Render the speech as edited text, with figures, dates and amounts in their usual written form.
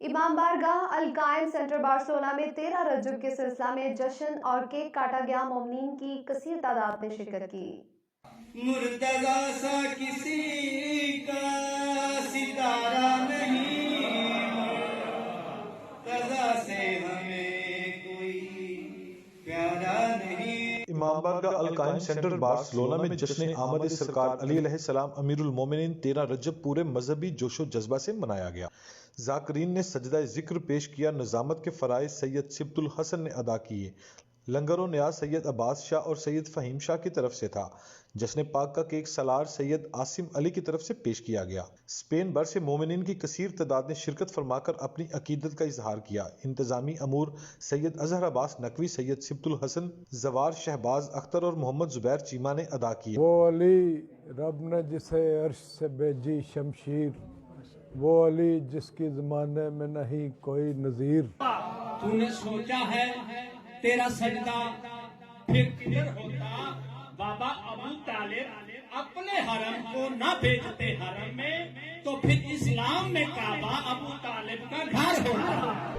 امام بارگاہ القائم centre Barcelona میں 13 رجب کے سلسلہ میں جشن اور کیک کاٹا گیا۔ مومنین کی کثیر تعداد نے شرکت کی۔ مرتضیٰ سا کسی کا ستارہ نہیں، مرتضیٰ سے ہمیں کوئی پیارا نہیں۔ امام بارگاہ القائم سینٹر بارسلونا میں جشن آمد سرکار علی علیہ السلام امیر المومنین 13 رجب پورے مذہبی جوش و جذبہ سے منایا گیا۔ ذاکرین نے سجدہ ذکر پیش کیا۔ نظامت کے فرائض سید سبط الحسن نے ادا کیے۔ لنگر و نیاز سید عباس شاہ اور سید فہیم شاہ کی طرف سے تھا۔ جشن پاک کا کیک سالار سید عاصم علی کی طرف سے پیش کیا گیا۔ اسپین بھر سے مومنین کی کثیر تعداد نے شرکت فرما کر اپنی عقیدت کا اظہار کیا۔ انتظامی امور سید اظہر عباس نقوی، سید سبط الحسن زوار، شہباز اختر اور محمد زبیر چیمہ نے ادا کیے۔ وہ علی رب نے جسے عرش سے بھیجی شمشیر، وہ علی جس کی زمانے میں نہیں کوئی نظیر۔ تو نے سوچا ہے تیرا سجدہ پھر کدھر ہوتا؟ بابا ابو طالب اپنے حرم کو نہ بھیجتے حرم میں تو پھر اسلام میں کعبہ ابو طالب کا گھر ہوتا۔